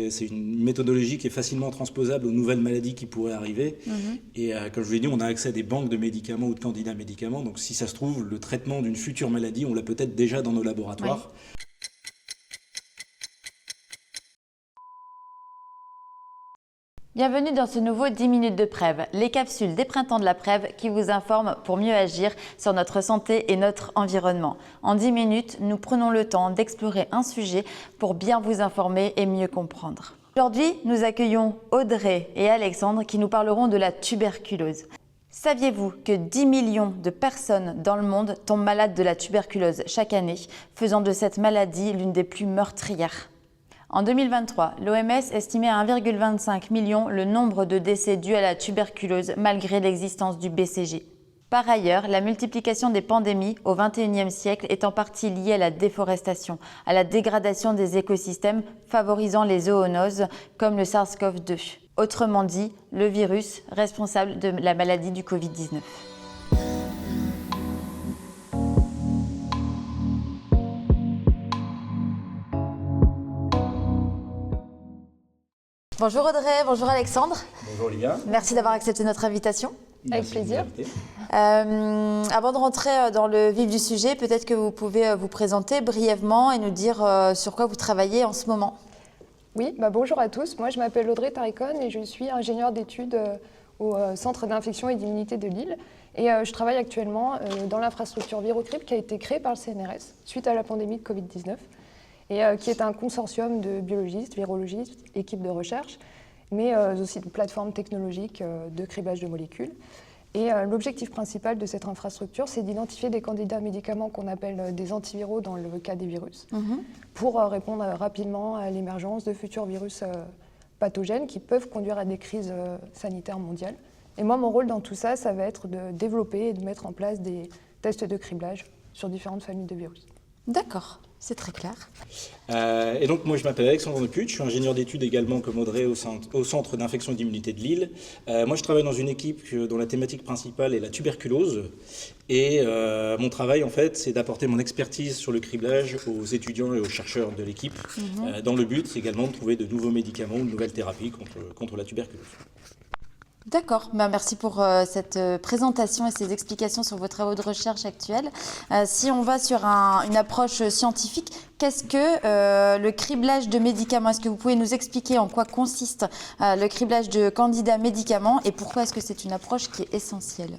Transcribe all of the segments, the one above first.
c'est une méthodologie qui est facilement transposable aux nouvelles maladies qui pourraient arriver. Et comme je vous l'ai dit, on a accès à des banques de médicaments ou de candidats médicaments. Donc si ça se trouve, le traitement d'une future maladie, on l'a peut-être déjà dans nos laboratoires. Oui. Bienvenue dans ce nouveau 10 minutes de PrEV, les capsules des printemps de la PrEV qui vous informent pour mieux agir sur notre santé et notre environnement. En 10 minutes, nous prenons le temps d'explorer un sujet pour bien vous informer et mieux comprendre. Aujourd'hui, nous accueillons Audrey et Alexandre qui nous parleront de la tuberculose. Saviez-vous que 10 millions de personnes dans le monde tombent malades de la tuberculose chaque année, faisant de cette maladie l'une des plus meurtrières ? En 2023, l'OMS estimait à 1,25 million le nombre de décès dus à la tuberculose malgré l'existence du BCG. Par ailleurs, la multiplication des pandémies au XXIe siècle est en partie liée à la déforestation, à la dégradation des écosystèmes favorisant les zoonoses comme le SARS-CoV-2. Autrement dit, le virus responsable de la maladie du Covid-19. Bonjour Audrey, bonjour Alexandre. Bonjour Lia. Merci d'avoir accepté notre invitation. Merci. Avec plaisir. Avant de rentrer dans le vif du sujet, peut-être que vous pouvez vous présenter brièvement et nous dire sur quoi vous travaillez en ce moment. Oui, bonjour à tous. Moi, je m'appelle Audrey Taricone et je suis ingénieure d'études au Centre d'infection et d'immunité de Lille. Et je travaille actuellement dans l'infrastructure ViroCrypt qui a été créée par le CNRS suite à la pandémie de Covid-19. Et qui est un consortium de biologistes, virologistes, équipes de recherche, mais aussi de plateformes technologiques de criblage de molécules. Et l'objectif principal de cette infrastructure, c'est d'identifier des candidats médicaments qu'on appelle des antiviraux dans le cas des virus, pour répondre rapidement à l'émergence de futurs virus pathogènes qui peuvent conduire à des crises sanitaires mondiales. Et moi, mon rôle dans tout ça, ça va être de développer et de mettre en place des tests de criblage sur différentes familles de virus. D'accord. C'est très clair. Et donc, moi, je m'appelle Alexandre Deput, je suis ingénieur d'études également comme Audrey au Centre d'infection et d'immunité de Lille. Moi, je travaille dans une équipe dont la thématique principale est la tuberculose. Et mon travail, en fait, c'est d'apporter mon expertise sur le criblage aux étudiants et aux chercheurs de l'équipe. Dans le but, également, de trouver de nouveaux médicaments ou de nouvelles thérapies contre la tuberculose. D'accord, merci pour cette présentation et ces explications sur vos travaux de recherche actuels. Si on va sur une approche scientifique, qu'est-ce que le criblage de médicaments? Est-ce que vous pouvez nous expliquer en quoi consiste le criblage de candidats médicaments et pourquoi est-ce que c'est une approche qui est essentielle?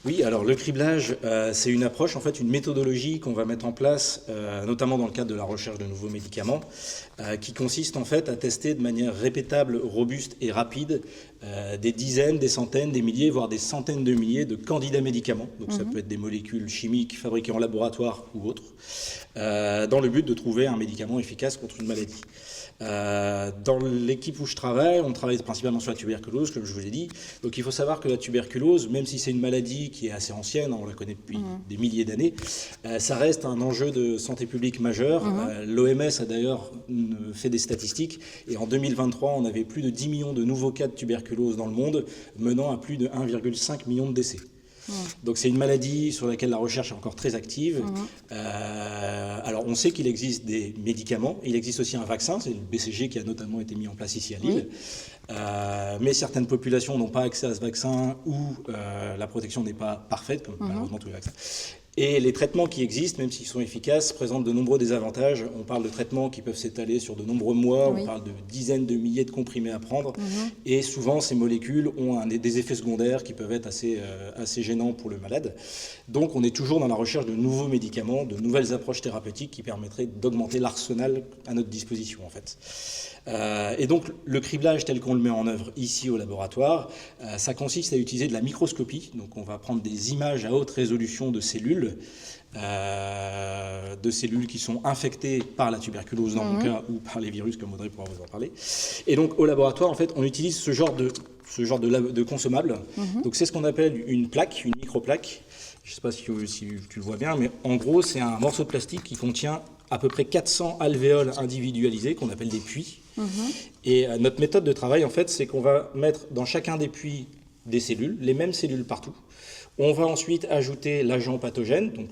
Oui, alors le criblage, c'est une approche, en fait, une méthodologie qu'on va mettre en place, notamment dans le cadre de la recherche de nouveaux médicaments, qui consiste en fait à tester de manière répétable, robuste et rapide des dizaines, des centaines, des milliers, voire des centaines de milliers de candidats médicaments. Donc ça peut être des molécules chimiques fabriquées en laboratoire ou autres, dans le but de trouver un médicament efficace contre une maladie. Dans l'équipe où je travaille, on travaille principalement sur la tuberculose, comme je vous l'ai dit. Donc il faut savoir que la tuberculose, même si c'est une maladie qui est assez ancienne, on la connaît depuis des milliers d'années, ça reste un enjeu de santé publique majeur. L'OMS a d'ailleurs fait des statistiques et en 2023, on avait plus de 10 millions de nouveaux cas de tuberculose dans le monde, menant à plus de 1,5 million de décès. Donc c'est une maladie sur laquelle la recherche est encore très active. Alors on sait qu'il existe des médicaments, il existe aussi un vaccin, c'est le BCG qui a notamment été mis en place ici à Lille. Mais certaines populations n'ont pas accès à ce vaccin ou la protection n'est pas parfaite, comme malheureusement tous les vaccins. Et les traitements qui existent, même s'ils sont efficaces, présentent de nombreux désavantages. On parle de traitements qui peuvent s'étaler sur de nombreux mois, on parle de dizaines de milliers de comprimés à prendre. Et souvent, ces molécules ont des effets secondaires qui peuvent être assez gênants pour le malade. Donc, on est toujours dans la recherche de nouveaux médicaments, de nouvelles approches thérapeutiques qui permettraient d'augmenter l'arsenal à notre disposition, en fait. Et donc, le criblage tel qu'on le met en œuvre ici au laboratoire, ça consiste à utiliser de la microscopie. Donc, on va prendre des images à haute résolution de cellules qui sont infectées par la tuberculose dans mon cas ou par les virus comme Audrey pourra vous en parler. Et donc au laboratoire en fait on utilise ce genre de consommables. Donc c'est ce qu'on appelle une plaque, une microplaque. Je ne sais pas si tu le vois bien, mais en gros c'est un morceau de plastique qui contient à peu près 400 alvéoles individualisées qu'on appelle des puits. Et notre méthode de travail en fait c'est qu'on va mettre dans chacun des puits des cellules, les mêmes cellules partout. On va ensuite ajouter l'agent pathogène, donc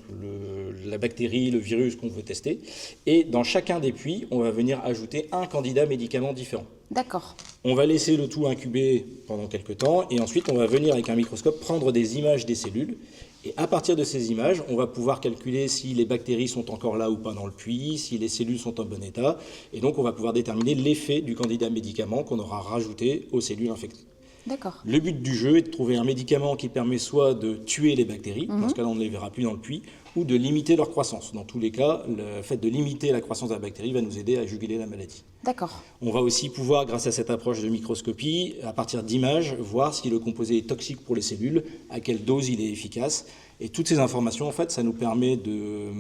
la bactérie, le virus qu'on veut tester. Et dans chacun des puits, on va venir ajouter un candidat médicament différent. D'accord. On va laisser le tout incuber pendant quelques temps et ensuite on va venir avec un microscope prendre des images des cellules. Et à partir de ces images, on va pouvoir calculer si les bactéries sont encore là ou pas dans le puits, si les cellules sont en bon état. Et donc on va pouvoir déterminer l'effet du candidat médicament qu'on aura rajouté aux cellules infectées. D'accord. Le but du jeu est de trouver un médicament qui permet soit de tuer les bactéries, dans ce cas-là on ne les verra plus dans le puits, ou de limiter leur croissance. Dans tous les cas, le fait de limiter la croissance de la bactérie va nous aider à juguler la maladie. D'accord. On va aussi pouvoir, grâce à cette approche de microscopie, à partir d'images, voir si le composé est toxique pour les cellules, à quelle dose il est efficace. Et toutes ces informations, en fait, ça nous permet de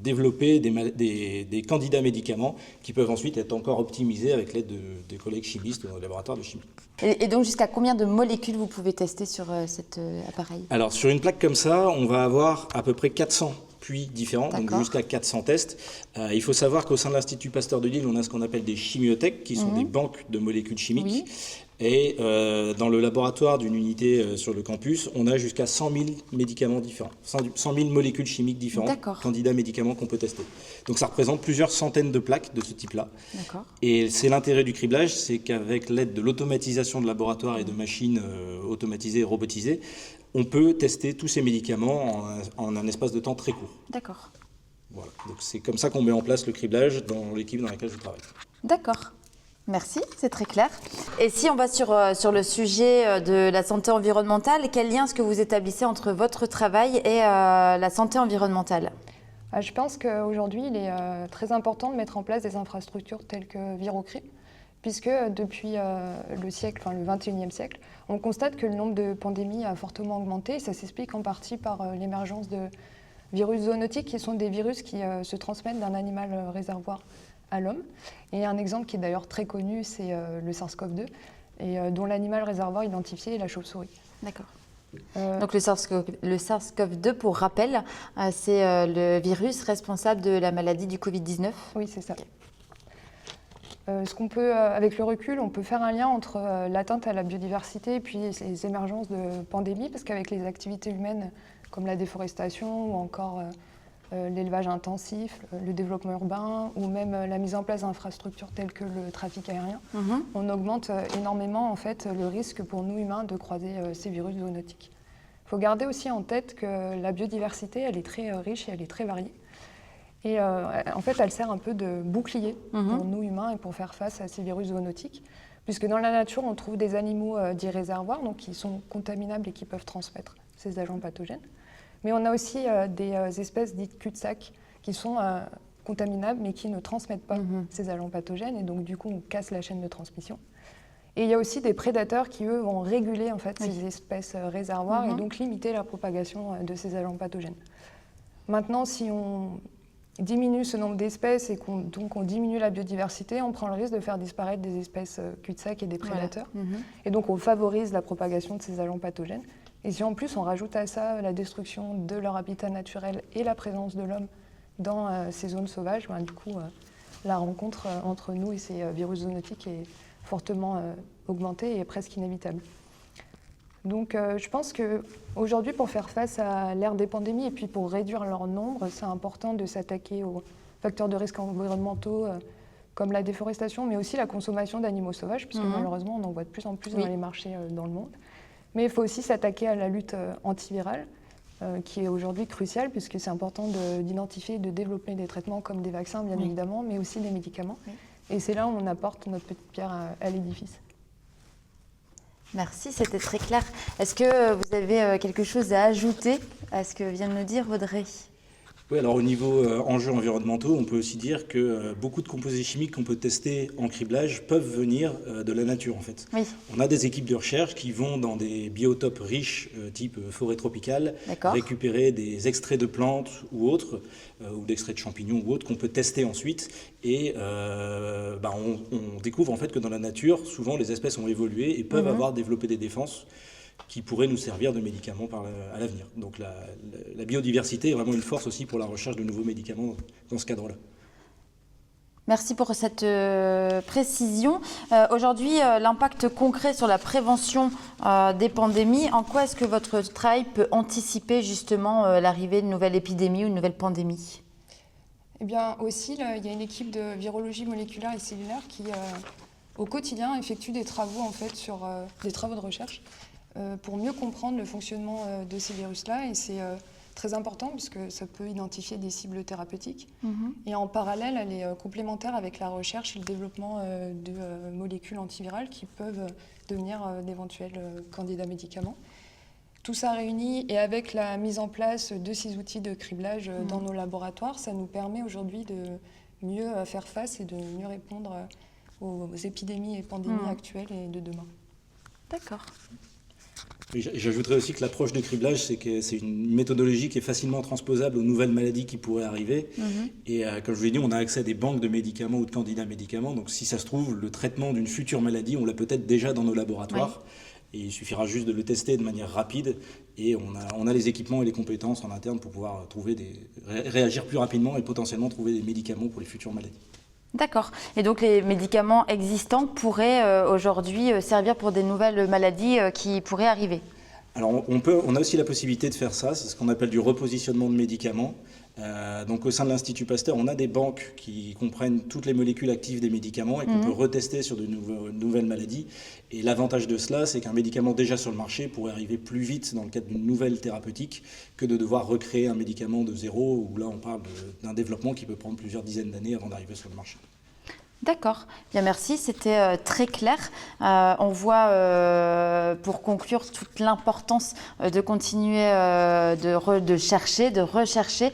développer des candidats médicaments qui peuvent ensuite être encore optimisés avec l'aide des collègues chimistes dans le laboratoire de chimie. Et donc, jusqu'à combien de molécules vous pouvez tester sur cet appareil? Alors, sur une plaque comme ça, on va avoir à peu près 400 puits différents, donc jusqu'à 400 tests. Il faut savoir qu'au sein de l'Institut Pasteur de Lille, on a ce qu'on appelle des chimiothèques, qui sont des banques de molécules chimiques. Oui. Et dans le laboratoire d'une unité sur le campus, on a jusqu'à 100 000 médicaments différents, 100 000 molécules chimiques différentes, candidats médicaments qu'on peut tester. Donc ça représente plusieurs centaines de plaques de ce type-là. D'accord. Et c'est l'intérêt du criblage, c'est qu'avec l'aide de l'automatisation de laboratoire et de machines automatisées et robotisées, on peut tester tous ces médicaments en un espace de temps très court. D'accord. Voilà. Donc c'est comme ça qu'on met en place le criblage dans l'équipe dans laquelle je travaille. D'accord. Merci, c'est très clair. Et si on va sur le sujet de la santé environnementale, quel lien est-ce que vous établissez entre votre travail et la santé environnementale? Je pense qu'aujourd'hui, il est très important de mettre en place des infrastructures telles que Virocrypt, puisque depuis le siècle, le 21e siècle, on constate que le nombre de pandémies a fortement augmenté. Et ça s'explique en partie par l'émergence de virus zoonotiques, qui sont des virus qui se transmettent d'un animal réservoir à l'homme. Et un exemple qui est d'ailleurs très connu, c'est le SARS-CoV-2, et dont l'animal réservoir identifié est la chauve-souris. D'accord. Donc le SARS-CoV-2, pour rappel, c'est le virus responsable de la maladie du Covid-19. Oui, c'est ça. Ce qu'on peut, avec le recul, on peut faire un lien entre l'atteinte à la biodiversité et puis les émergences de pandémies, parce qu'avec les activités humaines comme la déforestation ou encore l'élevage intensif, le développement urbain ou même la mise en place d'infrastructures telles que le trafic aérien, on augmente énormément en fait, le risque pour nous humains de croiser ces virus zoonotiques. Il faut garder aussi en tête que la biodiversité, elle est très riche et elle est très variée. Et en fait, elle sert un peu de bouclier pour nous humains et pour faire face à ces virus zoonotiques, puisque dans la nature, on trouve des animaux dits réservoirs, donc qui sont contaminables et qui peuvent transmettre ces agents pathogènes. Mais on a aussi des espèces dites cul-de-sac qui sont contaminables mais qui ne transmettent pas ces agents pathogènes et donc du coup on casse la chaîne de transmission. Et il y a aussi des prédateurs qui eux vont réguler en fait ces espèces réservoirs et donc limiter la propagation de ces agents pathogènes. Maintenant, si on diminue ce nombre d'espèces et donc on diminue la biodiversité, on prend le risque de faire disparaître des espèces cul-de-sac et des prédateurs. Et donc on favorise la propagation de ces agents pathogènes. Et si en plus on rajoute à ça la destruction de leur habitat naturel et la présence de l'homme dans ces zones sauvages, du coup la rencontre entre nous et ces virus zoonotiques est fortement augmentée et presque inévitable. Donc je pense qu'aujourd'hui, pour faire face à l'ère des pandémies et puis pour réduire leur nombre, c'est important de s'attaquer aux facteurs de risque environnementaux comme la déforestation, mais aussi la consommation d'animaux sauvages, puisque malheureusement on en voit de plus en plus dans les marchés dans le monde. Mais il faut aussi s'attaquer à la lutte antivirale, qui est aujourd'hui cruciale, puisque c'est important d'identifier et de développer des traitements comme des vaccins, bien évidemment, mais aussi des médicaments. Et c'est là où on apporte notre petite pierre à l'édifice. Merci, c'était très clair. Est-ce que vous avez quelque chose à ajouter à ce que vient de nous dire Audrey ? Oui, alors au niveau enjeux environnementaux, on peut aussi dire que beaucoup de composés chimiques qu'on peut tester en criblage peuvent venir de la nature en fait. Oui. On a des équipes de recherche qui vont dans des biotopes riches type forêt tropicale, récupérer des extraits de plantes ou autres, ou d'extraits de champignons ou autres qu'on peut tester ensuite. Et on découvre en fait que dans la nature, souvent les espèces ont évolué et peuvent avoir développé des défenses qui pourraient nous servir de médicaments à l'avenir. Donc la biodiversité est vraiment une force aussi pour la recherche de nouveaux médicaments dans ce cadre-là. Merci pour cette précision. Aujourd'hui, l'impact concret sur la prévention des pandémies, en quoi est-ce que votre travail peut anticiper justement l'arrivée de nouvelles épidémies ou de nouvelles pandémies? Eh bien, aussi, là, il y a une équipe de virologie moléculaire et cellulaire qui, au quotidien, effectue des travaux, en fait, sur des travaux de recherche pour mieux comprendre le fonctionnement de ces virus-là. Et c'est très important puisque ça peut identifier des cibles thérapeutiques. Et en parallèle, elle est complémentaire avec la recherche et le développement de molécules antivirales qui peuvent devenir d'éventuels candidats médicaments. Tout ça réuni et avec la mise en place de ces outils de criblage dans nos laboratoires, ça nous permet aujourd'hui de mieux faire face et de mieux répondre aux épidémies et pandémies actuelles et de demain. D'accord. J'ajouterais aussi que l'approche de criblage, c'est une méthodologie qui est facilement transposable aux nouvelles maladies qui pourraient arriver. Et comme je vous l'ai dit, on a accès à des banques de médicaments ou de candidats médicaments. Donc si ça se trouve, le traitement d'une future maladie, on l'a peut-être déjà dans nos laboratoires. Et il suffira juste de le tester de manière rapide. Et on a les équipements et les compétences en interne pour pouvoir réagir plus rapidement et potentiellement trouver des médicaments pour les futures maladies. D'accord. Et donc les médicaments existants pourraient aujourd'hui servir pour des nouvelles maladies qui pourraient arriver? Alors on a aussi la possibilité de faire ça, c'est ce qu'on appelle du repositionnement de médicaments. Donc au sein de l'Institut Pasteur, on a des banques qui comprennent toutes les molécules actives des médicaments et qu'on peut retester sur de nouvelles maladies. Et l'avantage de cela, c'est qu'un médicament déjà sur le marché pourrait arriver plus vite dans le cadre d'une nouvelle thérapeutique que de devoir recréer un médicament de zéro, où là on parle d'un développement qui peut prendre plusieurs dizaines d'années avant d'arriver sur le marché. D'accord, bien merci, c'était très clair. On voit, pour conclure, toute l'importance de continuer de chercher, de rechercher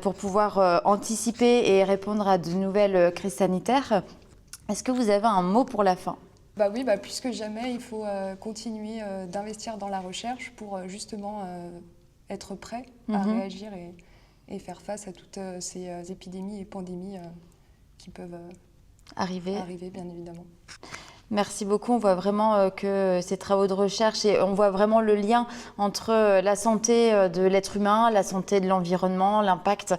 pour pouvoir anticiper et répondre à de nouvelles crises sanitaires. Est-ce que vous avez un mot pour la fin? Oui, plus que jamais, il faut continuer d'investir dans la recherche pour justement être prêt à réagir et faire face à toutes ces épidémies et pandémies qui peuvent arriver, bien évidemment. Merci beaucoup. On voit vraiment que ces travaux de recherche et on voit vraiment le lien entre la santé de l'être humain, la santé de l'environnement, l'impact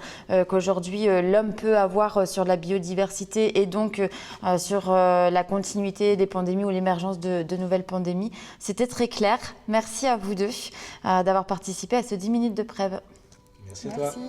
qu'aujourd'hui l'homme peut avoir sur la biodiversité et donc sur la continuité des pandémies ou l'émergence de nouvelles pandémies. C'était très clair. Merci à vous deux d'avoir participé à ce 10 minutes de Prève. Merci à toi. Merci.